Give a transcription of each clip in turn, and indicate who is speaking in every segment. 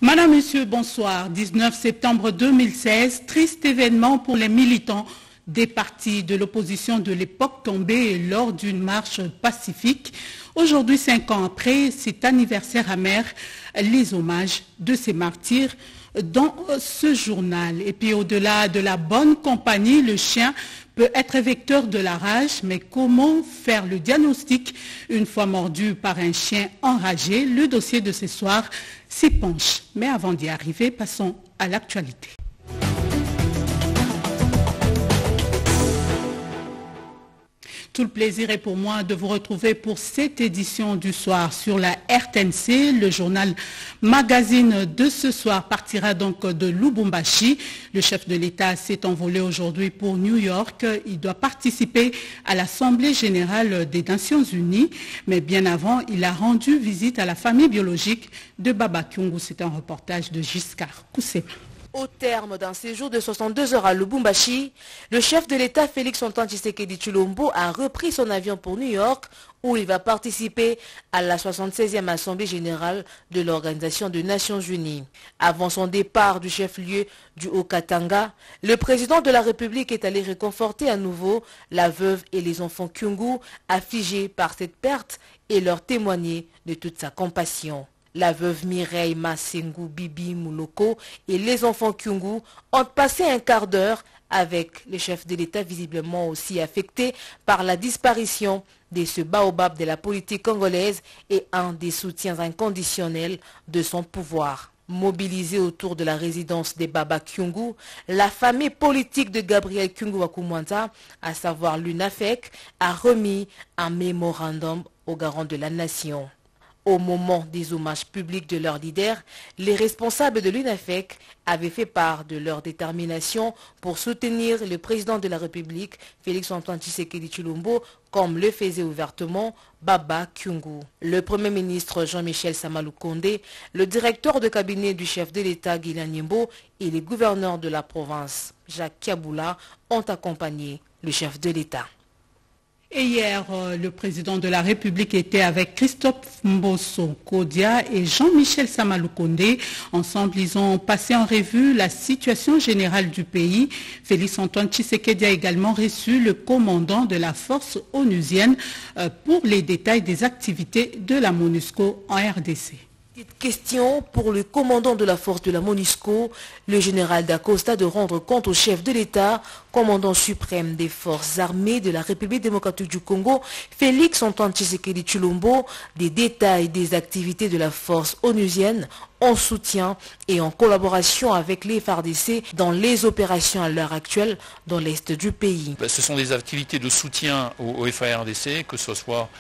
Speaker 1: Madame, Monsieur, bonsoir. 19 septembre 2016, triste événement pour les militants des partis de l'opposition de l'époque tombés lors d'une marche pacifique. Aujourd'hui, 5 ans après cet anniversaire amer, les hommages de ces martyrs dans ce journal. Et puis au-delà de la bonne compagnie, le chien peut être vecteur de la rage, mais comment faire le diagnostic une fois mordu par un chien enragé? Le dossier de ce soir s'y penche. Mais avant d'y arriver, passons à l'actualité. Tout le plaisir est pour moi de vous retrouver pour cette édition du soir sur la RTNC. Le journal magazine de ce soir partira donc de Lubumbashi. Le chef de l'État s'est envolé aujourd'hui pour New York. Il doit participer à l'Assemblée générale des Nations Unies. Mais bien avant, il a rendu visite à la famille biologique de Baba Kyungu. C'est un reportage de Giscard Koussema.
Speaker 2: Au terme d'un séjour de 62 heures à Lubumbashi, le chef de l'État Félix-Antoine Tshisekedi Tshilombo a repris son avion pour New York où il va participer à la 76e Assemblée générale de l'Organisation des Nations Unies. Avant son départ du chef-lieu du Haut-Katanga, le président de la République est allé réconforter à nouveau la veuve et les enfants Kyungu affligés par cette perte et leur témoigner de toute sa compassion. La veuve Mireille Masengu Bibi Mouloko et les enfants Kyungu ont passé un quart d'heure avec le chef de l'État visiblement aussi affecté par la disparition de ce baobab de la politique congolaise et un des soutiens inconditionnels de son pouvoir. Mobilisée autour de la résidence des Baba Kyungu, la famille politique de Gabriel Kyungu Wakumwanta, à savoir l'UNAFEC, a remis un mémorandum au garant de la nation. Au moment des hommages publics de leur leader, les responsables de l'UNAFEC avaient fait part de leur détermination pour soutenir le président de la République, Félix-Antoine Tshisekedi Tshilombo, comme le faisait ouvertement Baba Kyungu. Le Premier ministre Jean-Michel Samaloukonde, le directeur de cabinet du chef de l'État Guilain Nyembo et les gouverneurs de la province Jacques Kaboula ont accompagné le chef de l'État.
Speaker 1: Et hier, le président de la République était avec Christophe Mbosso Kodia et Jean-Michel Samaloukonde. Ensemble, ils ont passé en revue la situation générale du pays. Félix-Antoine Tshisekedi a également reçu le commandant de la force onusienne pour les détails des activités de la MONUSCO en RDC.
Speaker 2: Petite question pour le commandant de la force de la MONUSCO, le général d'Acosta, de rendre compte au chef de l'État, commandant suprême des forces armées de la République démocratique du Congo, Félix-Antoine Tshisekedi Tshilombo, des détails des activités de la force onusienne en soutien et en collaboration avec les FARDC dans les opérations à l'heure actuelle dans l'est du pays.
Speaker 3: Ce sont des activités de soutien au FARDC, que ce soit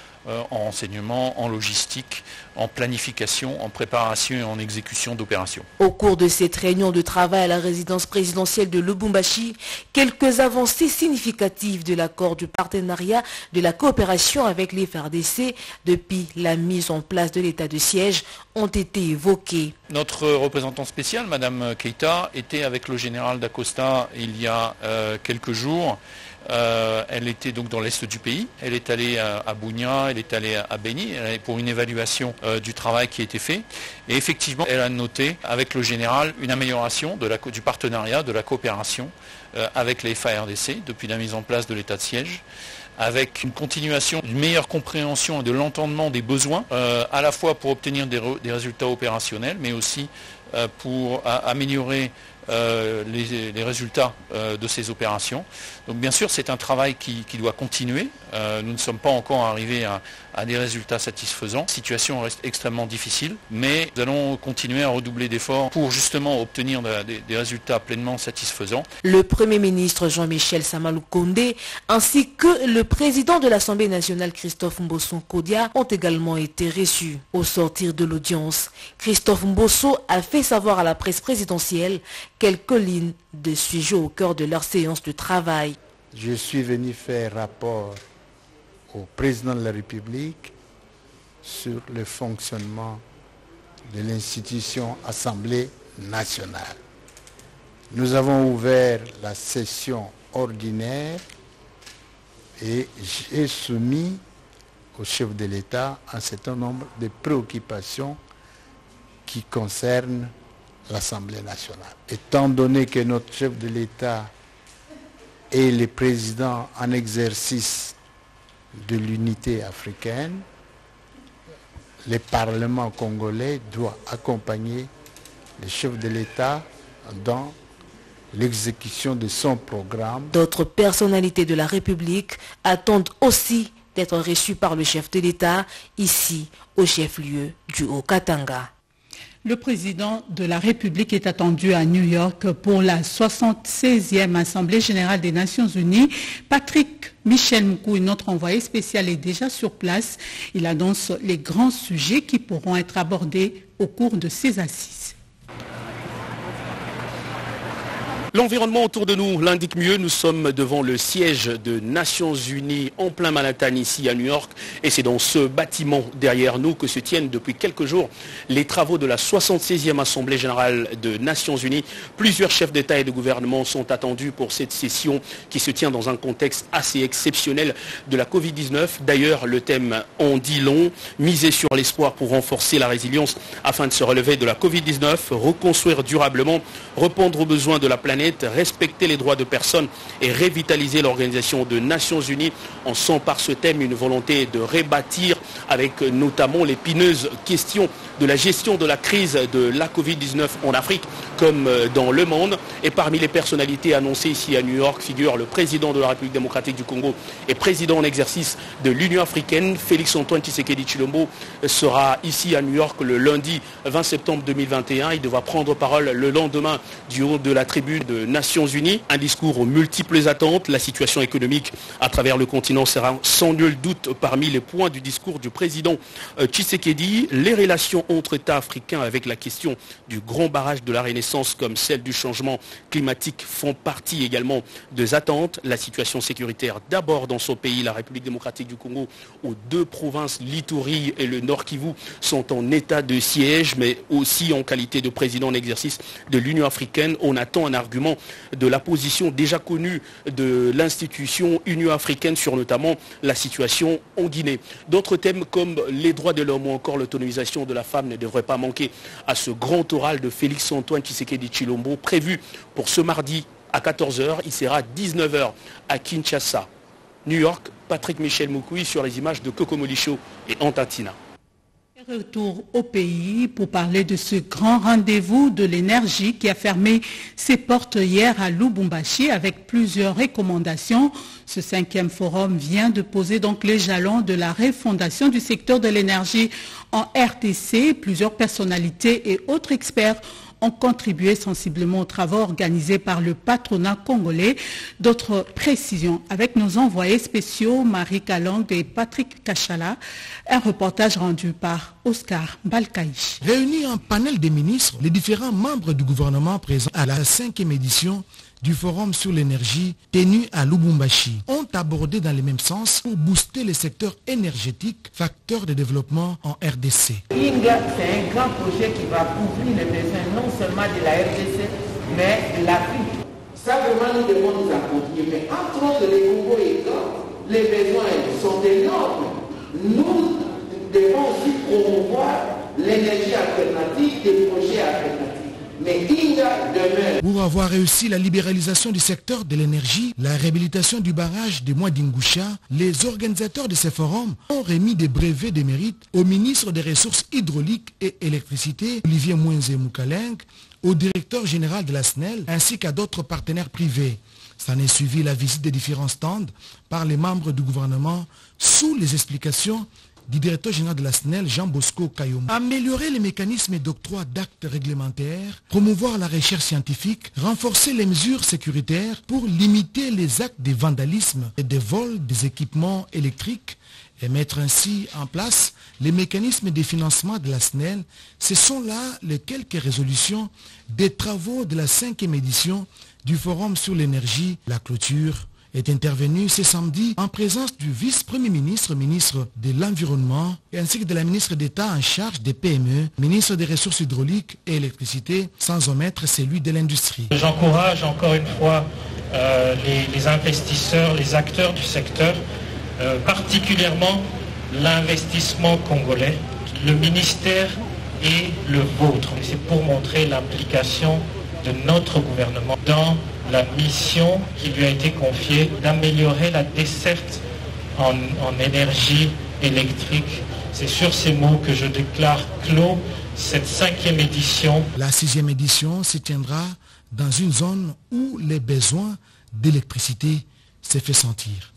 Speaker 3: en renseignement, en logistique, en planification, en préparation et en exécution d'opérations.
Speaker 2: Au cours de cette réunion de travail à la résidence présidentielle de Lubumbashi, quelques avancées significatives de l'accord du partenariat de la coopération avec les FARDC depuis la mise en place de l'état de siège ont été évoquées.
Speaker 3: Notre représentant spécial, Madame Keita, était avec le général d'Acosta il y a quelques jours. Elle était donc dans l'est du pays, elle est allée à Bunia, elle est allée à Beni pour une évaluation du travail qui a été fait. Et effectivement, elle a noté avec le général une amélioration du partenariat, de la coopération avec les FARDC depuis la mise en place de l'état de siège, avec une continuation d'une meilleure compréhension et de l'entendement des besoins, à la fois pour obtenir des résultats opérationnels, mais aussi pour améliorer les résultats de ces opérations. Donc bien sûr, c'est un travail qui doit continuer. Nous ne sommes pas encore arrivés à des résultats satisfaisants. La situation reste extrêmement difficile, mais nous allons continuer à redoubler d'efforts pour justement obtenir des résultats pleinement satisfaisants.
Speaker 2: Le Premier ministre Jean-Michel Samaloukonde ainsi que le président de l'Assemblée nationale Christophe Mbosso Kodia ont également été reçus. Au sortir de l'audience, Christophe Mbosso a fait savoir à la presse présidentielle quelques lignes de sujet au cœur de leur séance de travail.
Speaker 4: Je suis venu faire rapport au président de la République sur le fonctionnement de l'institution Assemblée nationale. Nous avons ouvert la session ordinaire et j'ai soumis au chef de l'État un certain nombre de préoccupations qui concernent l'Assemblée nationale. Étant donné que notre chef de l'État est le président en exercice de l'unité africaine, le Parlement congolais doit accompagner le chef de l'État dans l'exécution de son programme.
Speaker 2: D'autres personnalités de la République attendent aussi d'être reçues par le chef de l'État ici au chef-lieu du Haut-Katanga.
Speaker 1: Le président de la République est attendu à New York pour la 76e Assemblée générale des Nations unies. Patrick Michel Moukou, notre envoyé spécial, est déjà sur place. Il annonce les grands sujets qui pourront être abordés au cours de ces assises.
Speaker 5: L'environnement autour de nous l'indique mieux. Nous sommes devant le siège de Nations Unies en plein Manhattan ici à New York. Et c'est dans ce bâtiment derrière nous que se tiennent depuis quelques jours les travaux de la 76e Assemblée générale de Nations Unies. Plusieurs chefs d'État et de gouvernement sont attendus pour cette session qui se tient dans un contexte assez exceptionnel de la Covid-19. D'ailleurs, le thème en dit long, miser sur l'espoir pour renforcer la résilience afin de se relever de la Covid-19, reconstruire durablement, répondre aux besoins de la planète, respecter les droits de personnes et revitaliser l'Organisation des Nations Unies. On sent par ce thème une volonté de rebâtir avec notamment l'épineuse question de la gestion de la crise de la Covid-19 en Afrique comme dans le monde. Et parmi les personnalités annoncées ici à New York figure le président de la République démocratique du Congo et président en exercice de l'Union africaine. Félix-Antoine Tshisekedi Tshilombo sera ici à New York le lundi 20 septembre 2021. Il devra prendre parole le lendemain du haut de la tribune de Nations Unies. Un discours aux multiples attentes. La situation économique à travers le continent sera sans nul doute parmi les points du discours du président Tshisekedi. Les relations entre États africains avec la question du grand barrage de la Renaissance comme celle du changement climatique font partie également des attentes. La situation sécuritaire d'abord dans son pays, la République démocratique du Congo, où deux provinces, l'Ituri et le Nord Kivu, sont en état de siège, mais aussi en qualité de président en exercice de l'Union africaine. On attend un argument de la position déjà connue de l'institution Union africaine sur notamment la situation en Guinée. D'autres thèmes comme les droits de l'homme ou encore l'autonomisation de la femme ne devraient pas manquer à ce grand oral de Félix-Antoine Tshisekedi Tshilombo prévu pour ce mardi à 14h. Il sera 19h à Kinshasa. New York, Patrick Michel Moukoui sur les images de Kokomolicho et Antatina.
Speaker 1: Retour au pays pour parler de ce grand rendez-vous de l'énergie qui a fermé ses portes hier à Lubumbashi avec plusieurs recommandations. Ce 5e forum vient de poser donc les jalons de la refondation du secteur de l'énergie en RDC. Plusieurs personnalités et autres experts ont contribué sensiblement aux travaux organisés par le patronat congolais. D'autres précisions avec nos envoyés spéciaux Marie Kalong et Patrick Kachala. Un reportage rendu par Oscar Balkaïch.
Speaker 6: Réunis en panel des ministres, les différents membres du gouvernement présents à la 5e édition du Forum sur l'énergie tenu à Lubumbashi ont abordé dans le même sens pour booster le secteur énergétique, facteur de développement en RDC.
Speaker 7: INGA, c'est un grand projet qui va couvrir les besoins non seulement de la RDC, mais de l'Afrique. Ça vraiment nous devons nous accompagner. Mais entre autres, les Congo et les besoins sont énormes. Nous devons aussi promouvoir l'énergie alternative, des projets alternatifs. Mais INGA demeure.
Speaker 6: Pour avoir réussi la libéralisation du secteur de l'énergie, la réhabilitation du barrage de Mwadingusha, les organisateurs de ces forums ont remis des brevets de mérite au ministre des Ressources hydrauliques et électricité, Olivier Mwenze Moukaleng, au directeur général de la SNEL, ainsi qu'à d'autres partenaires privés. S'en est suivi la visite des différents stands par les membres du gouvernement sous les explications du directeur général de la SNEL, Jean Bosco Kayom. Améliorer les mécanismes d'octroi d'actes réglementaires, promouvoir la recherche scientifique, renforcer les mesures sécuritaires pour limiter les actes de vandalisme et de vol des équipements électriques et mettre ainsi en place les mécanismes de financement de la SNEL. Ce sont là les quelques résolutions des travaux de la 5e édition du Forum sur l'énergie. La clôture est intervenu ce samedi en présence du vice-premier ministre, ministre de l'Environnement, ainsi que de la ministre d'État en charge des PME, ministre des Ressources hydrauliques et électricité, sans omettre celui de l'industrie.
Speaker 8: J'encourage encore une fois les investisseurs, les acteurs du secteur, particulièrement l'investissement congolais. Le ministère et le vôtre. C'est pour montrer l'implication de notre gouvernement dans la mission qui lui a été confiée d'améliorer la desserte en énergie électrique. C'est sur ces mots que je déclare clos cette 5e édition.
Speaker 6: La 6e édition se tiendra dans une zone où les besoins d'électricité se font sentir.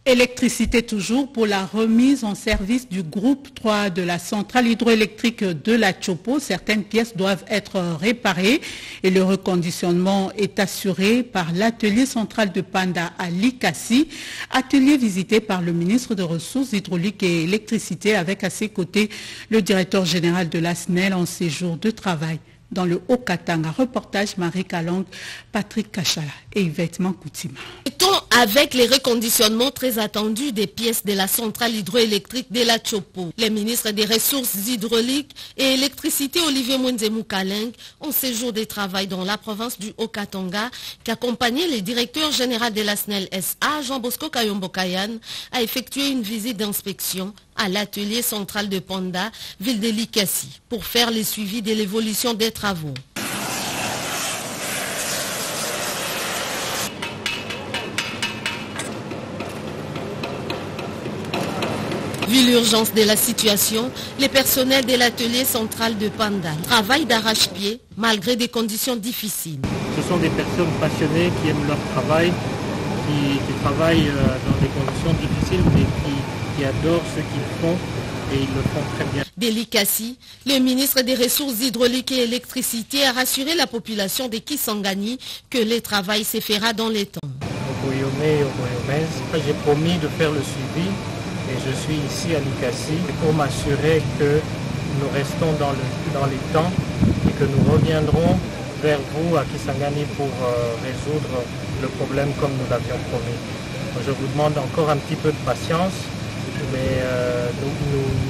Speaker 1: Électricité toujours pour la remise en service du groupe 3 de la centrale hydroélectrique de la Chopo. Certaines pièces doivent être réparées et le reconditionnement est assuré par l'atelier central de Panda à Likasi, atelier visité par le ministre des Ressources hydrauliques et électricité avec à ses côtés le directeur général de la SNEL en séjour de travail. Dans le Haut-Katanga, reportage Marie Kalang, Patrick Kachala et Yvette Mankoutima.
Speaker 9: Avec les reconditionnements très attendus des pièces de la centrale hydroélectrique de la Chopo, les ministres des Ressources hydrauliques et électricité Olivier Mwenzemu Kaleng ont séjour de travail dans la province du Haut-Katanga qui accompagnait le directeur général de la SNEL SA, Jean Bosco Kayombo Kayan, a effectué une visite d'inspection à l'atelier central de Panda, ville de Likasi, pour faire le suivi de l'évolution des travaux. Vu l'urgence de la situation, les personnels de l'atelier central de Panda travaillent d'arrache-pied malgré des conditions difficiles.
Speaker 8: Ce sont des personnes passionnées qui aiment leur travail, qui travaillent dans des conditions difficiles mais qui adorent ce qu'ils font et ils le font très bien.
Speaker 9: Delikasi, le ministre des Ressources hydrauliques et électricité a rassuré la population de Kisangani que le travail se fera dans les temps.
Speaker 8: J'ai promis de faire le suivi. Et je suis ici à Likasi pour m'assurer que nous restons dans les temps et que nous reviendrons vers vous à Kisangani pour résoudre le problème comme nous l'avions promis. Je vous demande encore un petit peu de patience, mais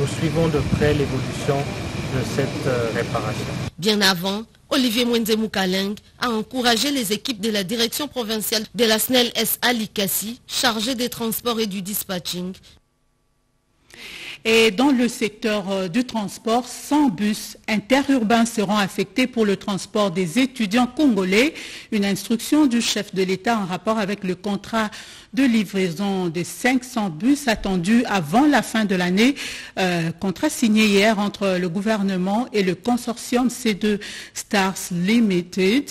Speaker 8: nous suivons de près l'évolution de cette réparation.
Speaker 9: Bien avant, Olivier Mwenzemu Kaleng a encouragé les équipes de la direction provinciale de la SNEL SA Likasi, chargée des transports et du dispatching.
Speaker 1: Et dans le secteur du transport, 100 bus interurbains seront affectés pour le transport des étudiants congolais. Une instruction du chef de l'État en rapport avec le contrat de livraison des 500 bus attendus avant la fin de l'année. Contrat signé hier entre le gouvernement et le consortium C2 Stars Limited.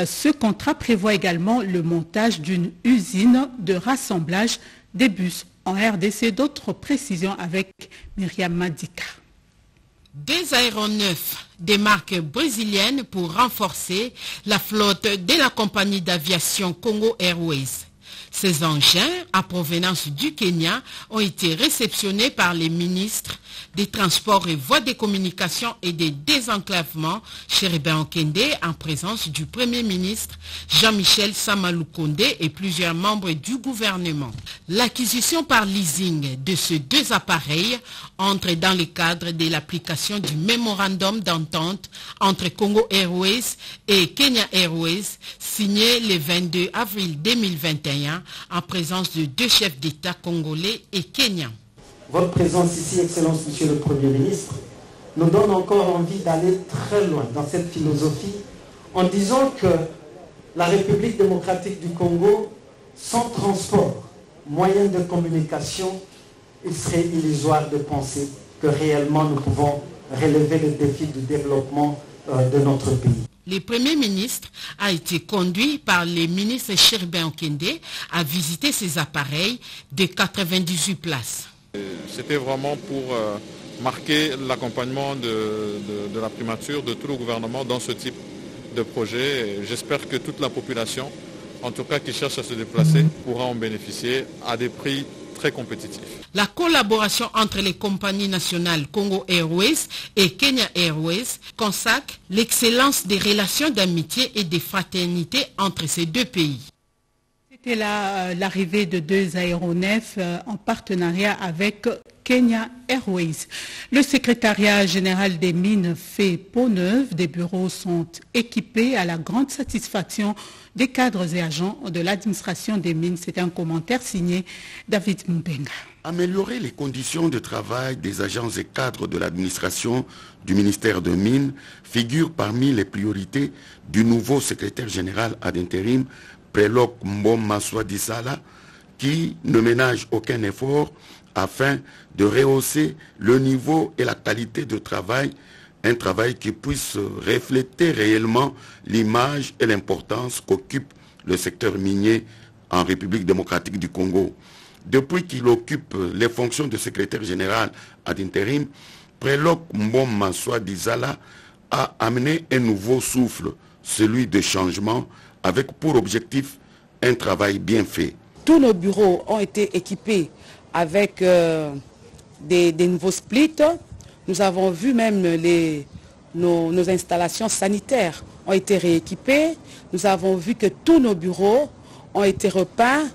Speaker 1: Ce contrat prévoit également le montage d'une usine de rassemblage des bus en RDC. D'autres précisions avec Myriam Madika.
Speaker 10: Des aéronefs des marques brésiliennes pour renforcer la flotte de la compagnie d'aviation Congo Airways. Ces engins, à provenance du Kenya, ont été réceptionnés par les ministres des Transports et Voies de Communication et des Désenclavements, Chéribin Okende, en présence du Premier ministre Jean-Michel Samaloukonde et plusieurs membres du gouvernement. L'acquisition par leasing de ces deux appareils entre dans le cadre de l'application du mémorandum d'entente entre Congo Airways et Kenya Airways, signé le 22 avril 2021 en présence de deux chefs d'État congolais et kenyans.
Speaker 11: Votre présence ici, Excellence Monsieur le Premier ministre, nous donne encore envie d'aller très loin dans cette philosophie en disant que la République démocratique du Congo, sans transport, moyen de communication, il serait illusoire de penser que réellement nous pouvons relever les défis du développement de notre pays.
Speaker 10: Le Premier ministre a été conduit par le ministre Chéribin Okende à visiter ces appareils de 98 places.
Speaker 12: C'était vraiment pour marquer l'accompagnement de la primature, de tout le gouvernement dans ce type de projet. J'espère que toute la population, en tout cas qui cherche à se déplacer, pourra en bénéficier à des prix très compétitifs.
Speaker 10: La collaboration entre les compagnies nationales Congo Airways et Kenya Airways consacre l'excellence des relations d'amitié et de fraternité entre ces deux pays.
Speaker 1: C'était l'arrivée de deux aéronefs en partenariat avec Kenya Airways. Le secrétariat général des mines fait peau neuve. Des bureaux sont équipés à la grande satisfaction des cadres et agents de l'administration des mines. C'est un commentaire signé David Mbenga.
Speaker 13: Améliorer les conditions de travail des agents et cadres de l'administration du ministère de Mines figure parmi les priorités du nouveau secrétaire général ad intérim, Prelok Mbom-Maswa Dissala, qui ne ménage aucun effort afin de rehausser le niveau et la qualité de travail, un travail qui puisse refléter réellement l'image et l'importance qu'occupe le secteur minier en République démocratique du Congo. Depuis qu'il occupe les fonctions de secrétaire général ad intérim, Prelok Mbom-Maswa Dissala a amené un nouveau souffle, celui de changement, avec pour objectif un travail bien fait.
Speaker 14: Tous nos bureaux ont été équipés avec des nouveaux splits. Nous avons vu même nos installations sanitaires ont été rééquipées. Nous avons vu que tous nos bureaux ont été repeints.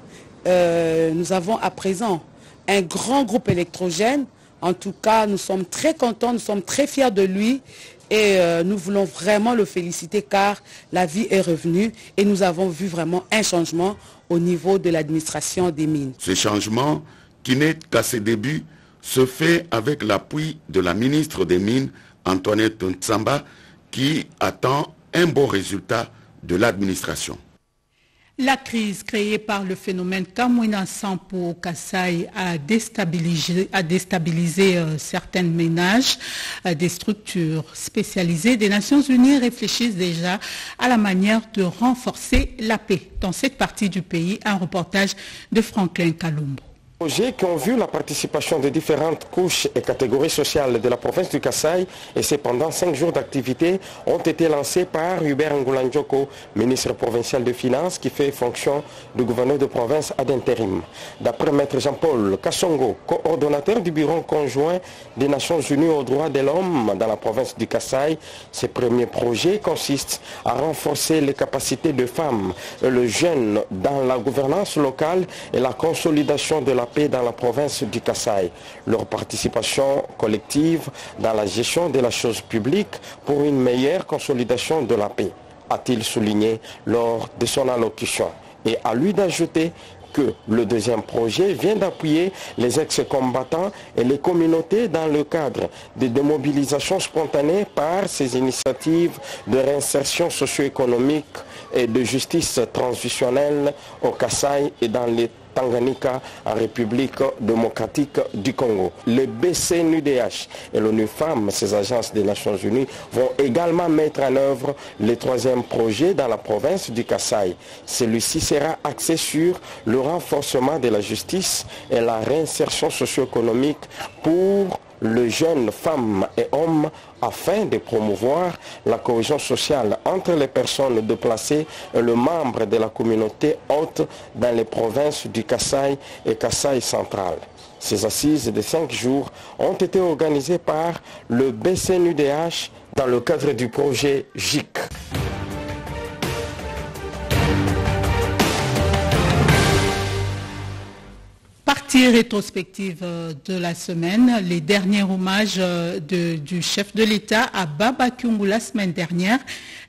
Speaker 14: Nous avons à présent un grand groupe électrogène. En tout cas, nous sommes très contents, nous sommes très fiers de lui et nous voulons vraiment le féliciter car la vie est revenue et nous avons vu vraiment un changement au niveau de l'administration des mines.
Speaker 13: Ce changement, qui n'est qu'à ses débuts, se fait avec l'appui de la ministre des Mines, Antoinette Ntsamba, qui attend un bon résultat de l'administration.
Speaker 1: La crise créée par le phénomène Kamwina Sampo au Kasaï a déstabilisé certains ménages. Des structures spécialisées des Nations Unies réfléchissent déjà à la manière de renforcer la paix dans cette partie du pays. Un reportage de Franklin Kalumbo.
Speaker 15: Projets qui ont vu la participation de différentes couches et catégories sociales de la province du Kasaï et cependant 5 jours d'activité ont été lancés par Hubert Ngoulandjoko, ministre provincial de Finances qui fait fonction de gouverneur de province ad intérim. D'après Maître Jean-Paul Kassongo, coordonnateur du bureau conjoint des Nations Unies aux droits de l'homme dans la province du Kasaï, ces premiers projets consistent à renforcer les capacités de femmes et les jeunes dans la gouvernance locale et la consolidation de la paix dans la province du Kasaï, leur participation collective dans la gestion de la chose publique pour une meilleure consolidation de la paix, a-t-il souligné lors de son allocution. Et à lui d'ajouter que le deuxième projet vient d'appuyer les ex-combattants et les communautés dans le cadre de démobilisation spontanée par ces initiatives de réinsertion socio-économique et de justice transitionnelle au Kasaï et dans les Tanganyika en République démocratique du Congo. Le BCNUDH et l'ONU Femmes, ces agences des Nations Unies, vont également mettre en œuvre le troisième projet dans la province du Kasaï. Celui-ci sera axé sur le renforcement de la justice et la réinsertion socio-économique pour les jeunes femmes et hommes afin de promouvoir la cohésion sociale entre les personnes déplacées et les membres de la communauté haute dans les provinces du Kasaï et Kasaï central. Ces assises de 5 jours ont été organisées par le BCNUDH dans le cadre du projet JIC.
Speaker 1: Partie rétrospective de la semaine, les derniers hommages du chef de l'État à Baba Kyungu la semaine dernière,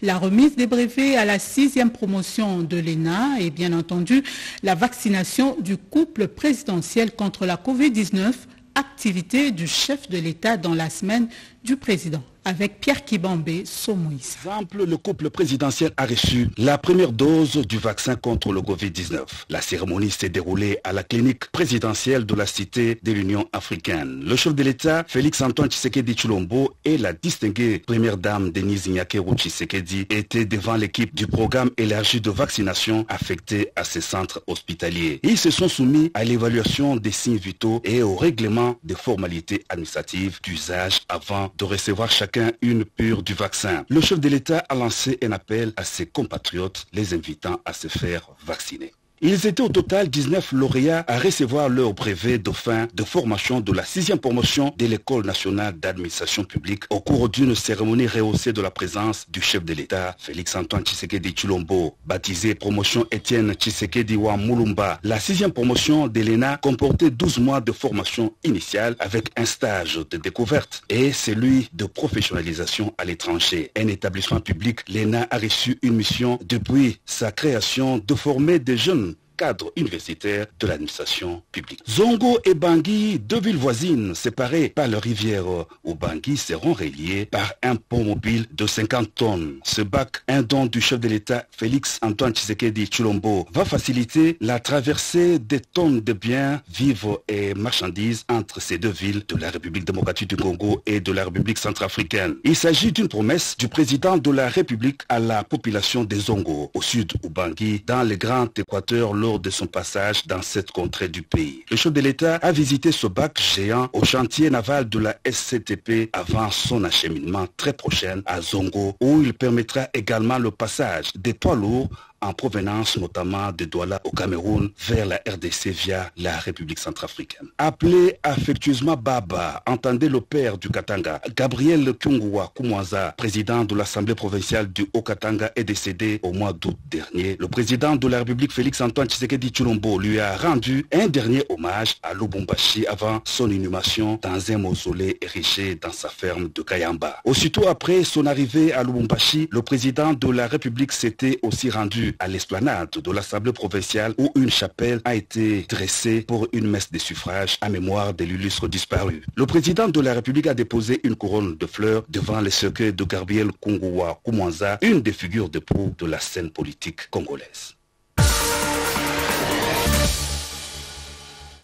Speaker 1: la remise des brevets à la 6e promotion de l'ENA et bien entendu la vaccination du couple présidentiel contre la Covid-19, activité du chef de l'État dans la semaine du président. Avec Pierre Kibambé, Somoïs.
Speaker 16: Exemple, le couple présidentiel a reçu la première dose du vaccin contre le Covid-19. La cérémonie s'est déroulée à la clinique présidentielle de la Cité de l'Union africaine. Le chef de l'État, Félix-Antoine Tshisekedi Tshilombo, et la distinguée première dame Denise Nyakeru Tshisekedi étaient devant l'équipe du programme élargi de vaccination affecté à ces centres hospitaliers. Ils se sont soumis à l'évaluation des signes vitaux et au règlement des formalités administratives d'usage avant de recevoir chacun une pure du vaccin. Le chef de l'État a lancé un appel à ses compatriotes, les invitant à se faire vacciner. Ils étaient au total 19 lauréats à recevoir leur brevet de fin de formation de la 6e promotion de l'École nationale d'administration publique au cours d'une cérémonie rehaussée de la présence du chef de l'État, Félix-Antoine Tshisekedi Tshilombo. Baptisée promotion Étienne Tshisekedi wa Mulumba, la 6e promotion de l'ENA comportait 12 mois de formation initiale avec un stage de découverte et celui de professionnalisation à l'étranger. Un établissement public, l'ENA a reçu une mission depuis sa création de former des jeunes cadre universitaire de l'administration publique. Zongo et Bangui, deux villes voisines séparées par la rivière Ubangi, seront reliées par un pont mobile de 50 tonnes. Ce bac, un don du chef de l'État Félix Antoine Tshisekedi Tshilombo, va faciliter la traversée des tonnes de biens, vivres et marchandises entre ces deux villes de la République démocratique du Congo et de la République centrafricaine. Il s'agit d'une promesse du président de la République à la population des Zongo, au sud Ubangi, dans le Grand Équateur lors de son passage dans cette contrée du pays. Le chef de l'État a visité ce bac géant au chantier naval de la SCTP avant son acheminement très prochain à Zongo, où il permettra également le passage des poids lourds en provenance notamment de Douala au Cameroun vers la RDC via la République centrafricaine. Appelé affectueusement Baba, entendez le père du Katanga, Gabriel Kyungwa Kumwaza, président de l'Assemblée provinciale du Haut-Katanga, est décédé au mois d'août dernier. Le président de la République Félix Antoine Tshisekedi Tshilombo lui a rendu un dernier hommage à Lubumbashi avant son inhumation dans un mausolée érigé dans sa ferme de Kayamba. Aussitôt après son arrivée à Lubumbashi, le président de la République s'était aussi rendu à l'esplanade de l'Assemblée provinciale où une chapelle a été dressée pour une messe de suffrage à mémoire de l'illustre disparu. Le président de la République a déposé une couronne de fleurs devant le cercueil de Gabriel Kyungwa Kumwaza, une des figures de proue de la scène politique congolaise.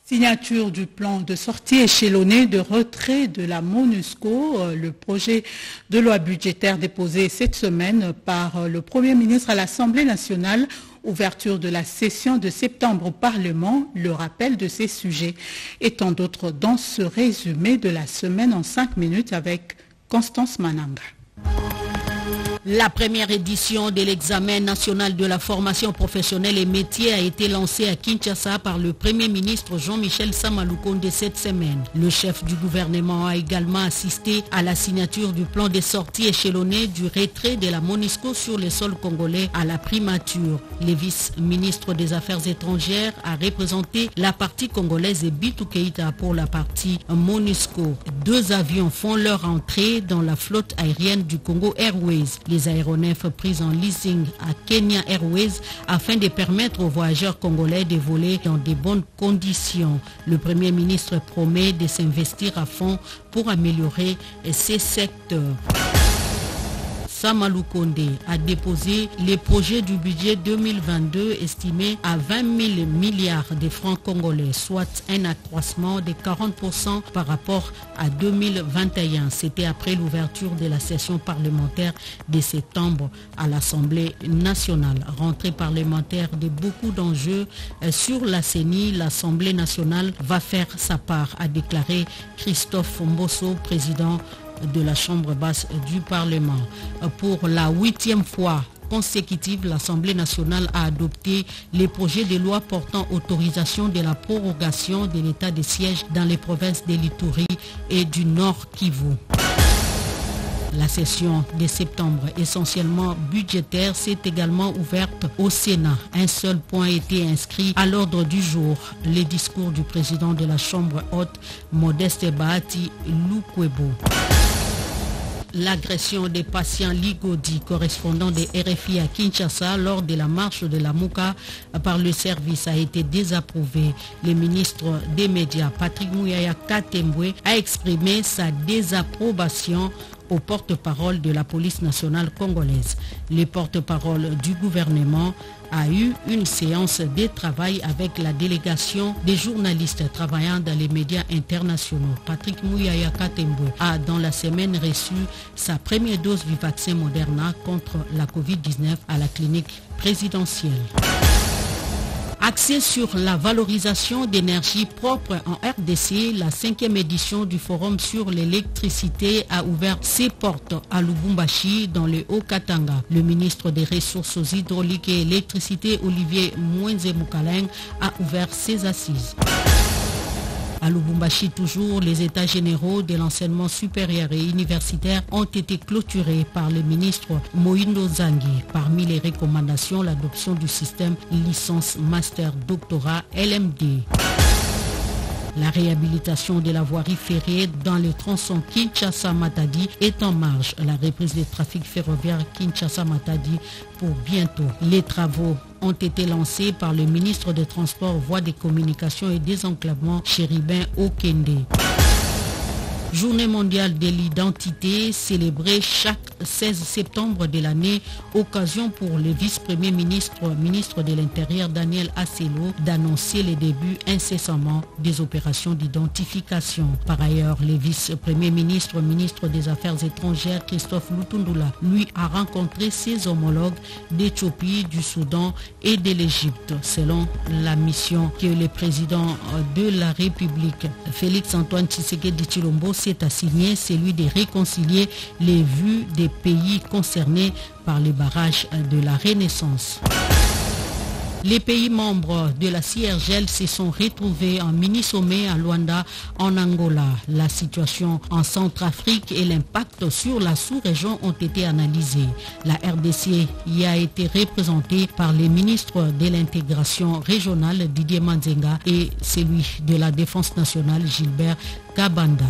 Speaker 1: Signature du plan de sortie échelonné de retrait de la MONUSCO, le projet de loi budgétaire déposé cette semaine par le Premier ministre à l'Assemblée nationale, ouverture de la session de septembre au Parlement, le rappel de ces sujets et tant d'autres dans ce résumé de la semaine en 5 minutes avec Constance Mananga.
Speaker 9: La première édition de l'examen national de la formation professionnelle et métiers a été lancée à Kinshasa par le Premier ministre Jean-Michel Sama Lukonde cette semaine. Le chef du gouvernement a également assisté à la signature du plan de sortie échelonné du retrait de la MONUSCO sur les sols congolais à la primature. Le vice-ministre des Affaires étrangères a représenté la partie congolaise et Bitou Keïta pour la partie MONUSCO. 2 avions font leur entrée dans la flotte aérienne du Congo Airways. Les aéronefs pris en leasing à Kenya Airways afin de permettre aux voyageurs congolais de voler dans de bonnes conditions. Le Premier ministre promet de s'investir à fond pour améliorer ces secteurs. Sama Lukonde a déposé les projets du budget 2022 estimé à 20 000 milliards de francs congolais, soit un accroissement de 40% par rapport à 2021. C'était après l'ouverture de la session parlementaire de septembre à l'Assemblée nationale. Rentrée parlementaire de beaucoup d'enjeux sur la CENI, l'Assemblée nationale va faire sa part, a déclaré Christophe Mbosso, président de la Chambre basse du Parlement. Pour la 8e fois consécutive, l'Assemblée nationale a adopté les projets de loi portant autorisation de la prorogation de l'état de siège dans les provinces de l'Ituri et du Nord Kivu. La session de septembre, essentiellement budgétaire, s'est également ouverte au Sénat. Un seul point a été inscrit à l'ordre du jour, le discours du président de la Chambre haute, Modeste Bahati Lukwebo. L'agression des patients Ligodi, correspondant des RFI à Kinshasa lors de la marche de la Mouka par le service, a été désapprouvée. Le ministre des Médias, Patrick Mouyaya Katembwe, a exprimé sa désapprobation au porte-parole de la police nationale congolaise. Le porte-parole du gouvernement a eu une séance de travail avec la délégation des journalistes travaillant dans les médias internationaux. Patrick Mouyaya Katembwe a dans la semaine reçu sa première dose du vaccin Moderna contre la Covid-19 à la clinique présidentielle. Axé sur la valorisation d'énergie propre en RDC, la 5e édition du Forum sur l'électricité a ouvert ses portes à Lubumbashi dans le Haut-Katanga. Le ministre des Ressources hydrauliques et électricité, Olivier Mwenze-Moukaleng, a ouvert ses assises. À Lubumbashi toujours, les états généraux de l'enseignement supérieur et universitaire ont été clôturés par le ministre Moïndo Zangi. Parmi les recommandations, l'adoption du système licence master doctorat LMD. La réhabilitation de la voirie ferrée dans le tronçon Kinshasa-Matadi est en marche. La reprise des trafics ferroviaires Kinshasa-Matadi pour bientôt. Les travaux ont été lancés par le ministre des Transports, Voies des Communications et Désenclavement, Chéribin Okende. Journée mondiale de l'identité célébrée chaque 16 septembre de l'année, occasion pour le vice-premier ministre de l'Intérieur Daniel Asselo d'annoncer le début incessamment des opérations d'identification. Par ailleurs, le vice-premier ministre des Affaires étrangères Christophe Lutundula, lui, a rencontré ses homologues d'Éthiopie, du Soudan et de l'Égypte, selon la mission que le président de la République, Félix Antoine Tshisekedi Tshilombo, s'est assigné, celui de réconcilier les vues des pays concernés par les barrages de la Renaissance. Les pays membres de la CIRGL se sont retrouvés en mini-sommet à Luanda, en Angola. La situation en Centrafrique et l'impact sur la sous-région ont été analysés. La RDC y a été représentée par les ministres de l'intégration régionale Didier Manzenga et celui de la Défense nationale Gilbert Kabanda.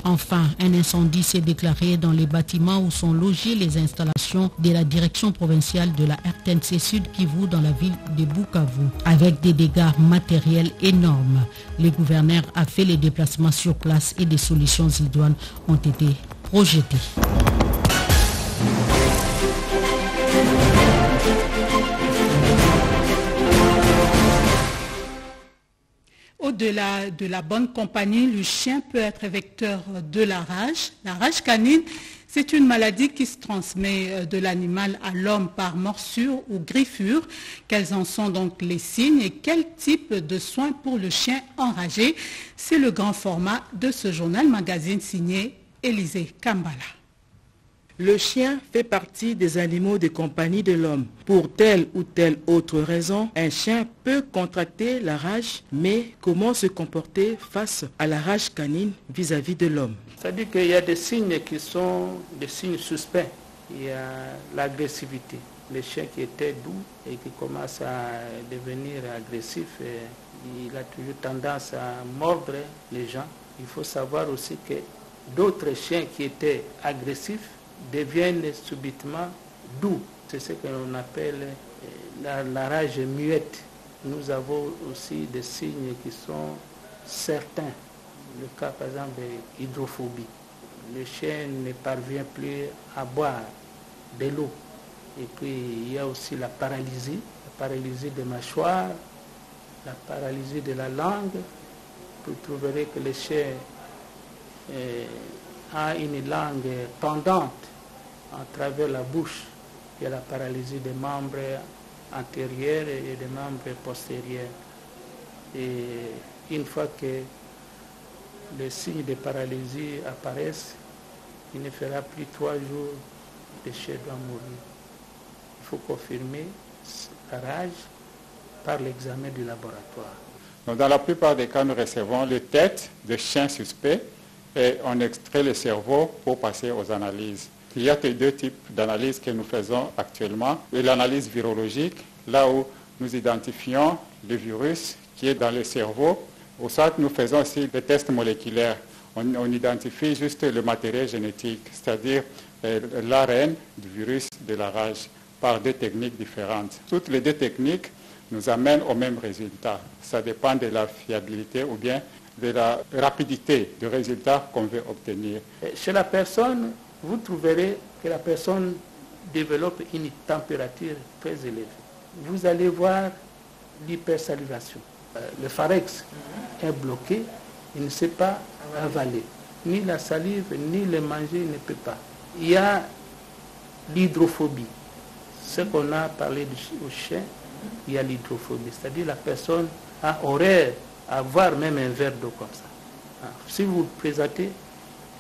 Speaker 9: Enfin, un incendie s'est déclaré dans les bâtiments où sont logées les installations de la direction provinciale de la RTNC Sud Kivu dans la ville de Bukavu, avec des dégâts matériels énormes. Le gouverneur a fait les déplacements sur place et des solutions idoines ont été projetées.
Speaker 1: Au-delà de la bonne compagnie, le chien peut être vecteur de la rage. La rage canine, c'est une maladie qui se transmet de l'animal à l'homme par morsure ou griffure. Quels en sont donc les signes et quel type de soins pour le chien enragé? C'est le grand format de ce journal magazine signé Élisée Kambala.
Speaker 17: Le chien fait partie des animaux de compagnie de l'homme. Pour telle ou telle autre raison, un chien peut contracter la rage, mais comment se comporter face à la rage canine vis-à-vis de l'homme?
Speaker 18: C'est-à-dire qu'il y a des signes qui sont des signes suspects. Il y a l'agressivité. Le chien qui était doux et qui commence à devenir agressif, il a toujours tendance à mordre les gens. Il faut savoir aussi que d'autres chiens qui étaient agressifs deviennent subitement doux. C'est ce que l'on appelle la rage muette. Nous avons aussi des signes qui sont certains. Le cas par exemple de l'hydrophobie. Le chien ne parvient plus à boire de l'eau. Et puis il y a aussi la paralysie des mâchoires, la paralysie de la langue. Vous trouverez que le chien a une langue pendante à travers la bouche. Il y a la paralysie des membres antérieurs et des membres postérieurs. Et une fois que les signes de paralysie apparaissent, il ne fera plus 3 jours, le chien doit mourir. Il faut confirmer la rage par l'examen du laboratoire.
Speaker 19: Donc, dans la plupart des cas, nous recevons les têtes de chiens suspects et on extrait le cerveau pour passer aux analyses. Il y a 2 types d'analyses que nous faisons actuellement. L'analyse virologique, là où nous identifions le virus qui est dans le cerveau. Au soit nous faisons aussi des tests moléculaires. On identifie juste le matériel génétique, c'est-à-dire l'ARN du virus de la rage, par 2 techniques différentes. Toutes les 2 techniques nous amènent au même résultat. Ça dépend de la fiabilité ou bien de la rapidité du résultat qu'on veut obtenir.
Speaker 18: Chez la personne, vous trouverez que la personne développe une température très élevée. Vous allez voir l'hypersalivation. Le pharynx est bloqué, il ne sait pas avaler. Ni la salive, ni le manger, il ne peut pas. Il y a l'hydrophobie. Ce qu'on a parlé au chien, il y a l'hydrophobie. C'est-à-dire la personne a horreur à voir même un verre d'eau comme ça. Si vous présentez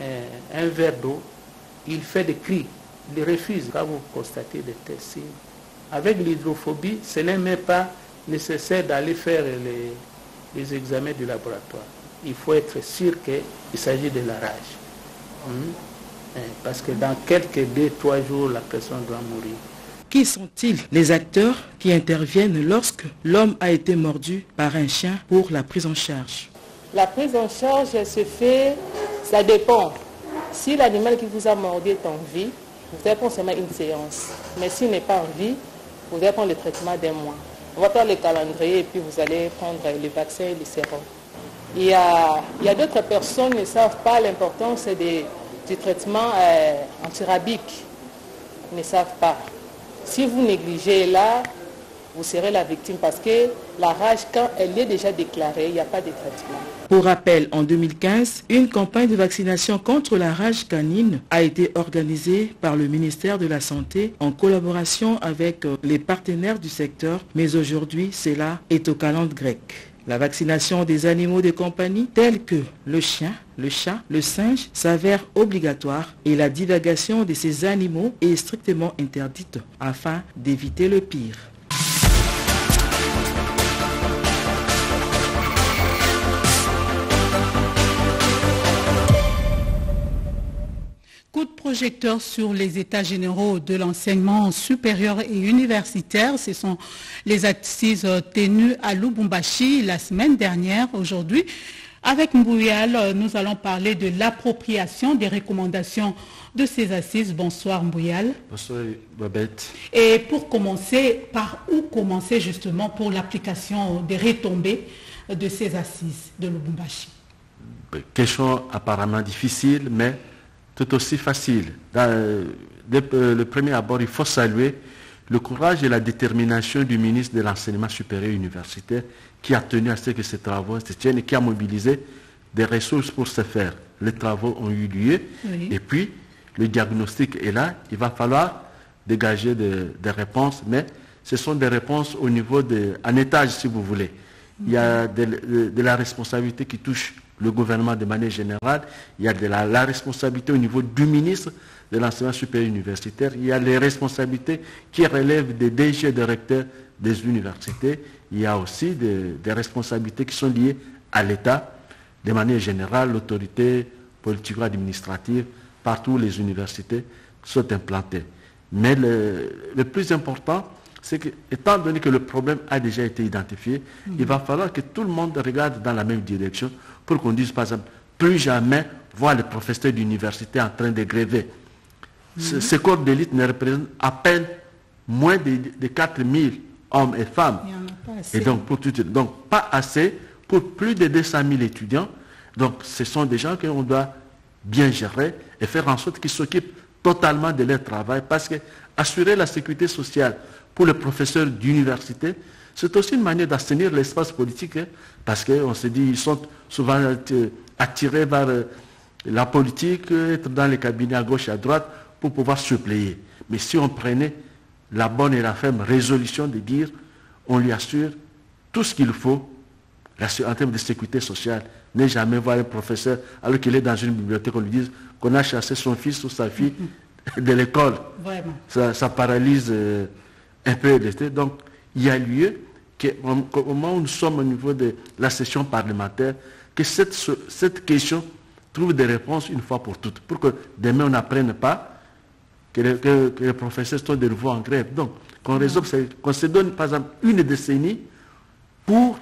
Speaker 18: un verre d'eau, il fait des cris, il refuse quand vous constatez de tels signes. Avec l'hydrophobie, ce n'est même pas nécessaire d'aller faire les examens du laboratoire. Il faut être sûr qu'il s'agit de la rage. Parce que dans quelques 2-3 jours, la personne doit mourir.
Speaker 17: Qui sont-ils les acteurs qui interviennent lorsque l'homme a été mordu par un chien pour la prise en charge?
Speaker 20: La prise en charge se fait, ça dépend. Si l'animal qui vous a mordu est en vie, vous avez forcément une séance. Mais s'il n'est pas en vie, vous allez prendre le traitement d'un mois. On va faire le calendrier et puis vous allez prendre le vaccin et le sérum. Il y a d'autres personnes qui ne savent pas l'importance du traitement antirabique. Ils ne savent pas. Si vous négligez là, vous serez la victime parce que la rage, quand elle est déjà déclarée, il n'y a pas de traitement.
Speaker 17: Pour rappel, en 2015, une campagne de vaccination contre la rage canine a été organisée par le ministère de la Santé en collaboration avec les partenaires du secteur, mais aujourd'hui, cela est au calendrier grec. La vaccination des animaux de compagnie tels que le chien, le chat, le singe s'avère obligatoire et la divulgation de ces animaux est strictement interdite afin d'éviter le pire.
Speaker 1: Coup de projecteur sur les états généraux de l'enseignement supérieur et universitaire. Ce sont les assises tenues à Lubumbashi la semaine dernière. Aujourd'hui, avec Mbouyal, nous allons parler de l'appropriation des recommandations de ces assises. Bonsoir Mbouyal.
Speaker 21: Bonsoir Babette.
Speaker 1: Et pour commencer, par où commencer justement pour l'application des retombées de ces assises de Lubumbashi?
Speaker 21: Question apparemment difficile, mais tout aussi facile. Le premier abord, il faut saluer le courage et la détermination du ministre de l'Enseignement supérieur universitaire qui a tenu à ce que ces travaux se tiennent et qui a mobilisé des ressources pour ce faire. Les travaux ont eu lieu et puis le diagnostic est là. Il va falloir dégager des réponses, mais ce sont des réponses au niveau en étage si vous voulez. Il y a de la responsabilité qui touche le gouvernement de manière générale, il y a la responsabilité au niveau du ministre de l'enseignement supérieur universitaire, il y a les responsabilités qui relèvent des DG et des recteurs des universités, il y a aussi des responsabilités qui sont liées à l'État, de manière générale, l'autorité politico-administrative, partout où les universités sont implantées. Mais le plus important, c'est que, étant donné que le problème a déjà été identifié, il va falloir que tout le monde regarde dans la même direction pour qu'on dise, par exemple, plus jamais voir les professeurs d'université en train de gréver. Ces corps d'élite ne représentent à peine moins de 4000 hommes et femmes. Et donc, pas assez pour plus de 200 000 étudiants. Donc, ce sont des gens qu'on doit bien gérer et faire en sorte qu'ils s'occupent totalement de leur travail, parce que assurer la sécurité sociale pour les professeurs d'université, c'est aussi une manière d'assainir l'espace politique, parce qu'on se dit, ils sont souvent attirés vers la politique, être dans les cabinets à gauche et à droite pour pouvoir suppléer. Mais si on prenait la bonne et la ferme résolution de dire, on lui assure tout ce qu'il faut en termes de sécurité sociale, ne jamais voir un professeur alors qu'il est dans une bibliothèque, on lui dise qu'on a chassé son fils ou sa fille de l'école. Ça paralyse un peu l'été. Donc, il y a lieu qu'au moment où nous sommes au niveau de la session parlementaire, que cette question trouve des réponses une fois pour toutes, pour que demain on n'apprenne pas que les professeurs sont de nouveau en grève. Donc, qu'on se donne par exemple une décennie pour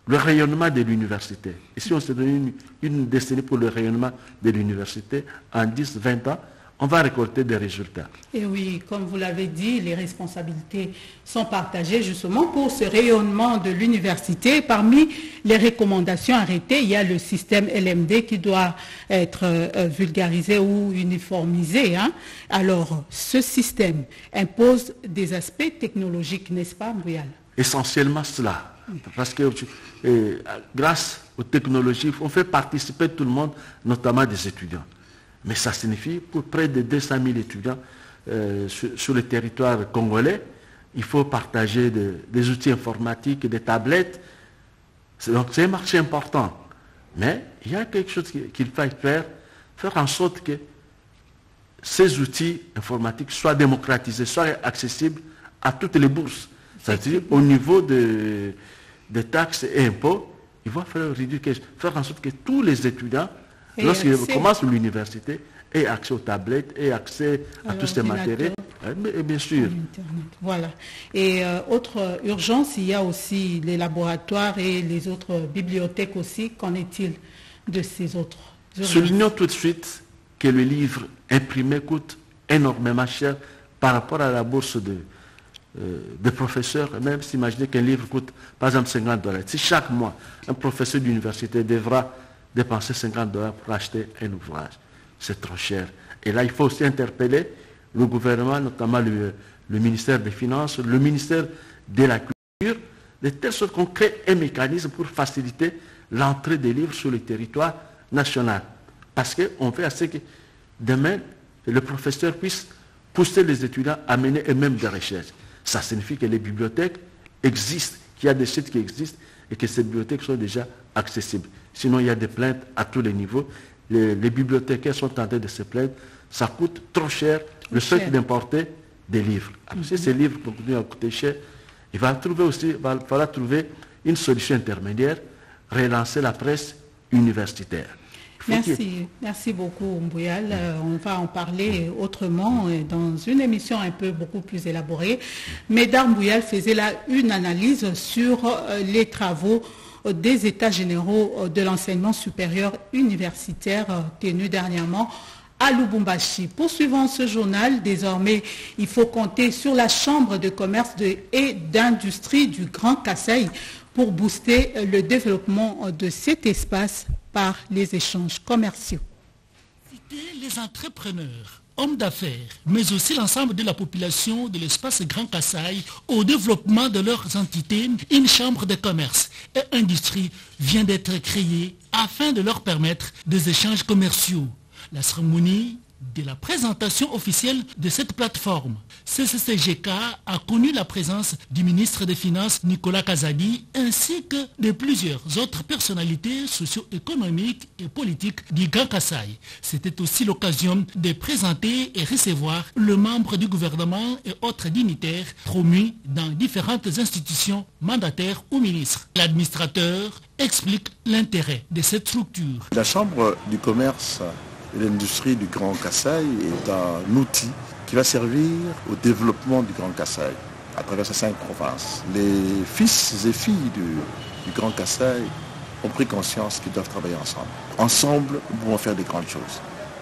Speaker 21: le rayonnement de l'université. Et si on se donne une décennie pour le rayonnement de l'université, en 10, 20 ans, on va récolter des résultats.
Speaker 1: Et oui, comme vous l'avez dit, les responsabilités sont partagées justement pour ce rayonnement de l'université. Parmi les recommandations arrêtées, il y a le système LMD qui doit être vulgarisé ou uniformisé. Alors, ce système impose des aspects technologiques, n'est-ce pas, Mbouyal?
Speaker 21: Essentiellement cela. Parce que grâce aux technologies, on fait participer tout le monde, notamment des étudiants. Mais ça signifie, pour près de 200 000 étudiants sur le territoire congolais, il faut partager des outils informatiques, des tablettes. Donc c'est un marché important. Mais il y a quelque chose qu'il faut faire en sorte que ces outils informatiques soient démocratisés, soient accessibles à toutes les bourses. C'est-à-dire au niveau des taxes et impôts, il va falloir faire en sorte que tous les étudiants, lorsqu'ils commencent l'université, aient accès aux tablettes, aient accès à tous ces matériels. Et bien sûr.
Speaker 1: Voilà. Et autre urgence, il y a aussi les laboratoires et les autres bibliothèques aussi. Qu'en est-il de ces autres urgences?
Speaker 21: Soulignons tout de suite que le livre imprimé coûte énormément cher par rapport à la bourse des professeurs, même s'imaginer qu'un livre coûte par exemple $50. Si chaque mois, un professeur d'université devra dépenser $50 pour acheter un ouvrage, c'est trop cher. Et là, il faut aussi interpeller le gouvernement, notamment le ministère des Finances, le ministère de la Culture, de telle sorte qu'on crée un mécanisme pour faciliter l'entrée des livres sur le territoire national. Parce qu'on fait à ce que demain, le professeur puisse pousser les étudiants à mener eux-mêmes des recherches. Ça signifie que les bibliothèques existent, qu'il y a des sites qui existent et que ces bibliothèques sont déjà accessibles. Sinon, il y a des plaintes à tous les niveaux. Les bibliothécaires sont tentés de se plaindre. Ça coûte trop cher le fait d'importer des livres. Alors, si ces livres continuent à coûter cher, il va falloir trouver une solution intermédiaire, relancer la presse universitaire.
Speaker 1: Merci beaucoup Mbouyal. On va en parler autrement dans une émission beaucoup plus élaborée. Médard Mbouyal faisait là une analyse sur les travaux des États généraux de l'enseignement supérieur universitaire tenus dernièrement à Lubumbashi. Poursuivant ce journal, désormais, il faut compter sur la Chambre de commerce et d'industrie du Grand Kasaï pour booster le développement de cet espace par les échanges commerciaux.
Speaker 6: Les entrepreneurs, hommes d'affaires, mais aussi l'ensemble de la population de l'espace Grand Kasaï au développement de leurs entités, une chambre de commerce et industrie vient d'être créée afin de leur permettre des échanges commerciaux. La cérémonie de la présentation officielle de cette plateforme, CCCGK, a connu la présence du ministre des Finances Nicolas Kazadi ainsi que de plusieurs autres personnalités socio-économiques et politiques du Grand Kasaï. C'était aussi l'occasion de présenter et recevoir le membre du gouvernement et autres dignitaires promus dans différentes institutions mandataires ou ministres. L'administrateur explique l'intérêt de cette structure.
Speaker 3: La Chambre du commerce et l'industrie du Grand Kasaï est un outil qui va servir au développement du Grand Kasaï à travers ces 5 provinces. Les fils et filles du Grand Kasaï ont pris conscience qu'ils doivent travailler ensemble. Ensemble, nous pouvons faire des grandes choses.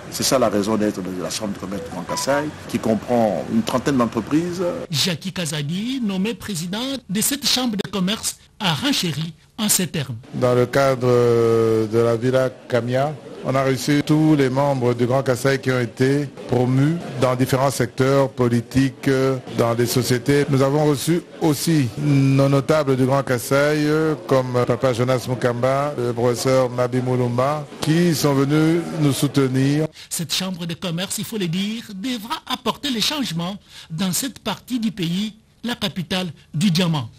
Speaker 3: C'est ça la raison d'être de la Chambre de commerce du Grand Kasaï, qui comprend une trentaine d'entreprises.
Speaker 6: Jackie Kazadi, nommé président de cette Chambre de commerce, a renchéri en ces termes.
Speaker 22: Dans le cadre de la Villa Kamia, on a reçu tous les membres du Grand Kasaï qui ont été promus dans différents secteurs politiques, dans des sociétés. Nous avons reçu aussi nos notables du Grand Kasaï, comme Papa Jonas Mukamba, le professeur Mabi Moulumba, qui sont venus nous soutenir.
Speaker 6: Cette chambre de commerce, il faut le dire, devra apporter les changements dans cette partie du pays, la capitale du diamant.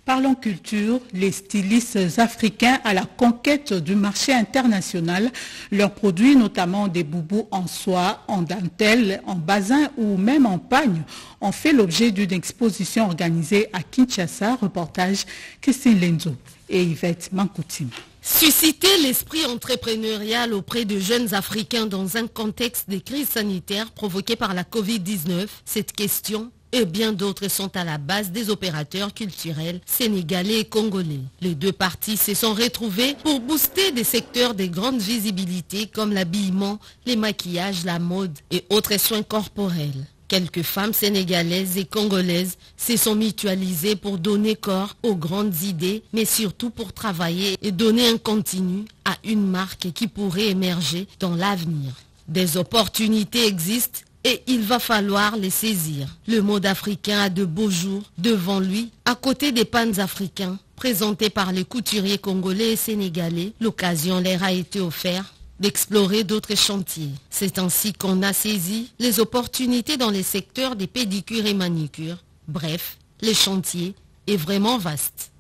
Speaker 1: Parlons culture, les stylistes africains à la conquête du marché international. Leurs produits, notamment des boubous en soie, en dentelle, en basin ou même en pagne, ont fait l'objet d'une exposition organisée à Kinshasa. Reportage Christine Lenzo et Yvette Mankoutim.
Speaker 9: Susciter l'esprit entrepreneurial auprès de jeunes Africains dans un contexte de crise sanitaire provoquée par la Covid-19, cette question et bien d'autres sont à la base des opérateurs culturels sénégalais et congolais. Les deux parties se sont retrouvées pour booster des secteurs de grande visibilité comme l'habillement, les maquillages, la mode et autres soins corporels. Quelques femmes sénégalaises et congolaises se sont mutualisées pour donner corps aux grandes idées, mais surtout pour travailler et donner un contenu à une marque qui pourrait émerger dans l'avenir. Des opportunités existent et il va falloir les saisir. Le mode africain a de beaux jours devant lui, à côté des pans africains, présentés par les couturiers congolais et sénégalais. L'occasion leur a été offerte d'explorer d'autres chantiers. C'est ainsi qu'on a saisi les opportunités dans les secteurs des pédicures et manicures. Bref, le chantier est vraiment vaste.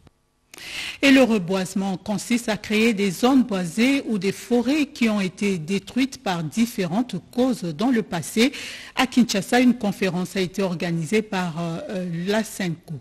Speaker 1: Et le reboisement consiste à créer des zones boisées ou des forêts qui ont été détruites par différentes causes dans le passé. À Kinshasa, une conférence a été organisée par la SENCO.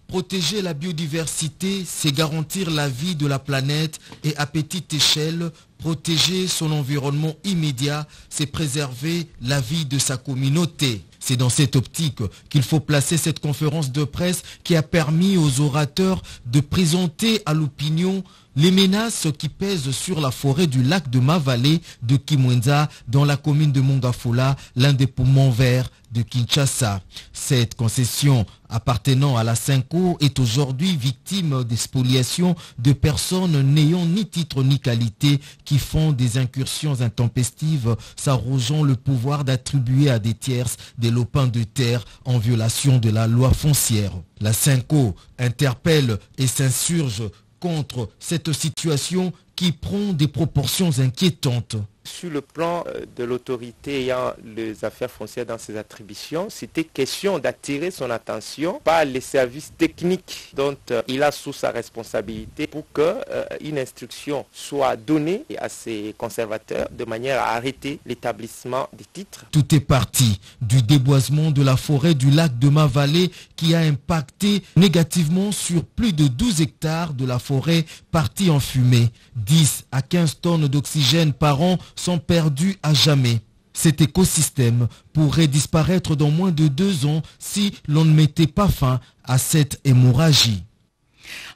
Speaker 23: Protéger la biodiversité, c'est garantir la vie de la planète et à petite échelle, protéger son environnement immédiat, c'est préserver la vie de sa communauté. C'est dans cette optique qu'il faut placer cette conférence de presse qui a permis aux orateurs de présenter à l'opinion Les menaces qui pèsent sur la forêt du lac de Mavale de Kimwenza dans la commune de Mongafola, l'un des poumons verts de Kinshasa. Cette concession appartenant à la Cinco est aujourd'hui victime des spoliations de personnes n'ayant ni titre ni qualité qui font des incursions intempestives s'arrogeant le pouvoir d'attribuer à des tierces des lopins de terre en violation de la loi foncière. La Cinco interpelle et s'insurge contre cette situation qui prend des proportions inquiétantes.
Speaker 2: Sur le plan de l'autorité ayant les affaires foncières dans ses attributions, c'était question d'attirer son attention par les services techniques dont il a sous sa responsabilité pour qu'une instruction soit donnée à ses conservateurs de manière à arrêter l'établissement des titres.
Speaker 23: Tout est parti du déboisement de la forêt du lac de Mavale qui a impacté négativement sur plus de 12 hectares de la forêt partie en fumée. 10 à 15 tonnes d'oxygène par an sont perdus à jamais. Cet écosystème pourrait disparaître dans moins de 2 ans si l'on ne mettait pas fin à cette hémorragie.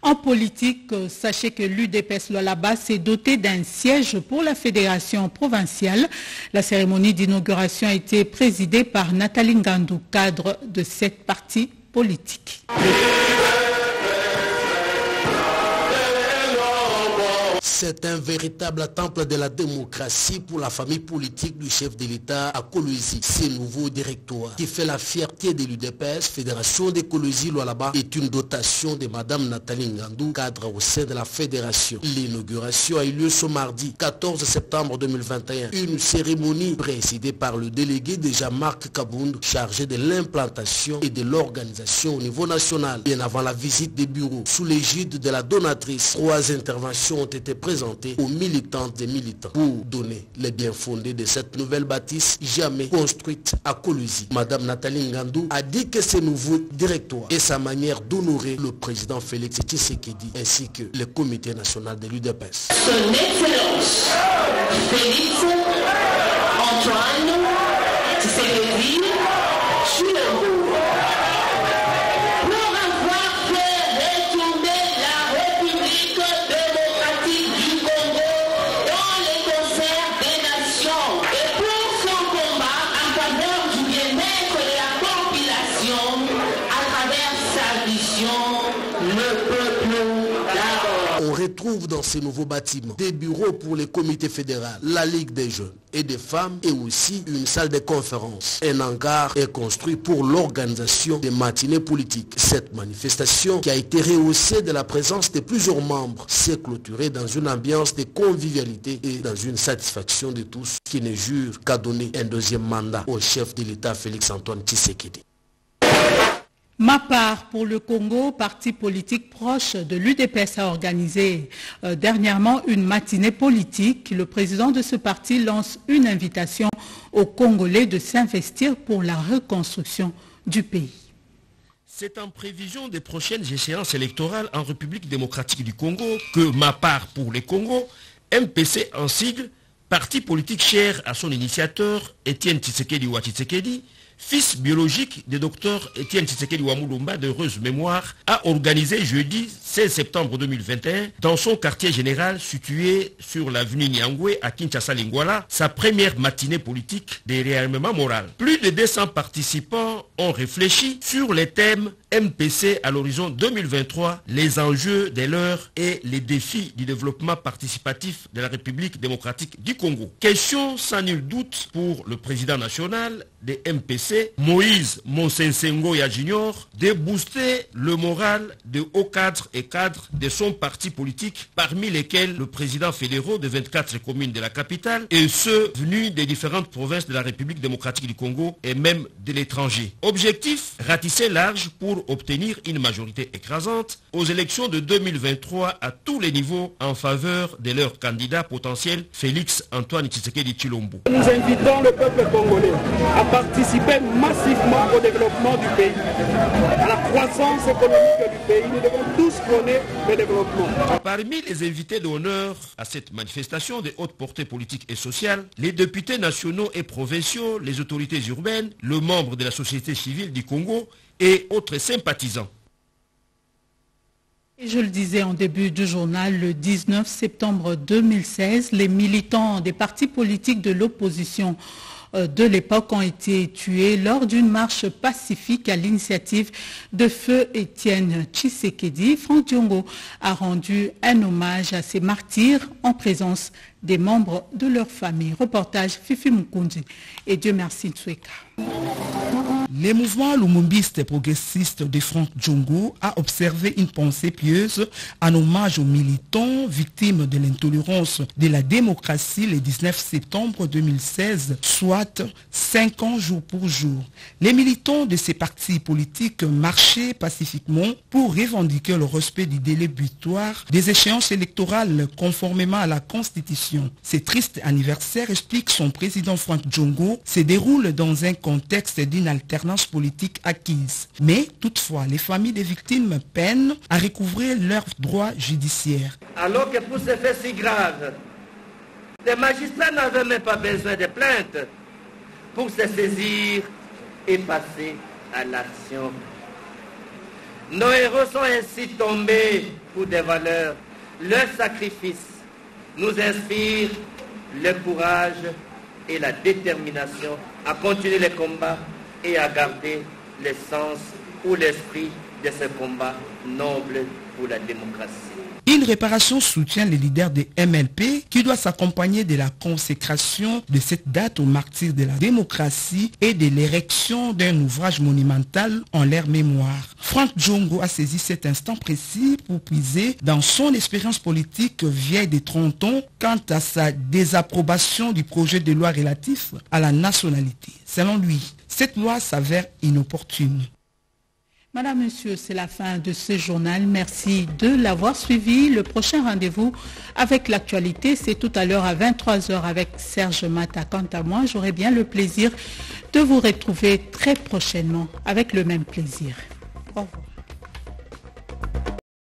Speaker 1: En politique, sachez que l'UDPS Lualaba s'est doté d'un siège pour la fédération provinciale. La cérémonie d'inauguration a été présidée par Nathalie Ngandou, cadre de cette partie politique.
Speaker 4: C'est un véritable temple de la démocratie pour la famille politique du chef de l'État à Kolwezi. Ce nouveau directoire qui fait la fierté de l'UDPS, Fédération de Kolwezi Lualaba, est une dotation de Madame Nathalie Ngandou, cadre au sein de la fédération. L'inauguration a eu lieu ce mardi 14 septembre 2021. Une cérémonie présidée par le délégué de Jean-Marc Kabound, chargé de l'implantation et de l'organisation au niveau national. Bien avant la visite des bureaux, sous l'égide de la donatrice, 3 interventions ont été présentées aux militantes et militants pour donner les biens fondés de cette nouvelle bâtisse jamais construite à Kolwezi. Madame Nathalie Ngandou a dit que ce nouveau directoire est sa manière d'honorer le président Félix Tshisekedi ainsi que le comité national de l'UDPS.
Speaker 5: Son Excellence Félix Antoine Tshisekedi Tshilombo
Speaker 4: retrouve dans ces nouveaux bâtiments des bureaux pour les comités fédéraux, la Ligue des jeunes et des femmes et aussi une salle de conférence. Un hangar est construit pour l'organisation des matinées politiques. Cette manifestation qui a été rehaussée de la présence de plusieurs membres s'est clôturée dans une ambiance de convivialité et dans une satisfaction de tous qui ne jure qu'à donner un deuxième mandat au chef de l'État Félix Antoine Tshisekedi.
Speaker 1: Ma part pour le Congo, parti politique proche de l'UDPS, a organisé dernièrement une matinée politique. Le président de ce parti lance une invitation aux Congolais de s'investir pour la reconstruction du pays.
Speaker 24: C'est en prévision des prochaines échéances électorales en République démocratique du Congo que Ma part pour le Congo, MPC en sigle, parti politique cher à son initiateur Étienne Tshisekedi wa Tshisekedi, fils biologique du docteur Étienne Tshisekedi Wamulumba d'heureuse mémoire, a organisé jeudi 16 septembre 2021 dans son quartier général situé sur l'avenue Nyangwe à Kinshasa-Lingwala sa première matinée politique de réarmement moral. Plus de 200 participants ont réfléchi sur les thèmes MPC à l'horizon 2023, les enjeux de l'heure et les défis du développement participatif de la République démocratique du Congo. Question sans nul doute pour le président national des MPC, Moïse Monsensengoya Junior, de booster le moral de hauts cadres et cadres de son parti politique, parmi lesquels le président fédéral de 24 communes de la capitale et ceux venus des différentes provinces de la République démocratique du Congo et même de l'étranger. Objectif, ratisser large pour obtenir une majorité écrasante aux élections de 2023 à tous les niveaux en faveur de leur candidat potentiel Félix Antoine Tshisekedi Tshilombo.
Speaker 25: Nous invitons le peuple congolais à participer massivement au développement du pays, à la croissance économique du pays. Nous devons tous prôner le développement.
Speaker 24: Parmi les invités d'honneur à cette manifestation de haute portée politique et sociale, les députés nationaux et provinciaux, les autorités urbaines, le membre de la société civile du Congo et autres sympathisants.
Speaker 1: Et je le disais en début du journal, le 19 septembre 2016, les militants des partis politiques de l'opposition de l'époque ont été tués lors d'une marche pacifique à l'initiative de feu Étienne Tshisekedi. Franck Diongo a rendu un hommage à ces martyrs en présence des membres de leur famille. Reportage Fifi Mukundi et Dieu merci Nsweka.
Speaker 7: Les mouvements lumumbistes et progressistes de Franck Diongo a observé une pensée pieuse en hommage aux militants victimes de l'intolérance de la démocratie le 19 septembre 2016, soit 5 ans jour pour jour. Les militants de ces partis politiques marchaient pacifiquement pour revendiquer le respect du délai butoir des échéances électorales conformément à la Constitution. Ce triste anniversaire, explique son président Franck Diongo, se déroule dans un contexte d'une alternance politique acquise. Mais toutefois, les familles des victimes peinent à recouvrir leurs droits judiciaires.
Speaker 8: Alors que pour ces faits si graves, les magistrats n'avaient même pas besoin de plainte pour se saisir et passer à l'action. Nos héros sont ainsi tombés pour des valeurs. Leur sacrifice nous inspire le courage et la détermination à continuer les combats et à garder le sens ou l'esprit de ce combat noble pour la démocratie.
Speaker 7: Une réparation soutient les leaders des MLP qui doit s'accompagner de la consécration de cette date aux martyrs de la démocratie et de l'érection d'un ouvrage monumental en leur mémoire. Franck Diongo a saisi cet instant précis pour puiser dans son expérience politique vieille de 30 ans quant à sa désapprobation du projet de loi relatif à la nationalité. Selon lui, cette loi s'avère inopportune.
Speaker 1: Madame, Monsieur, c'est la fin de ce journal. Merci de l'avoir suivi. Le prochain rendez-vous avec l'actualité, c'est tout à l'heure à 23h avec Serge Mata. Quant à moi, j'aurai bien le plaisir de vous retrouver très prochainement avec le même plaisir. Au revoir.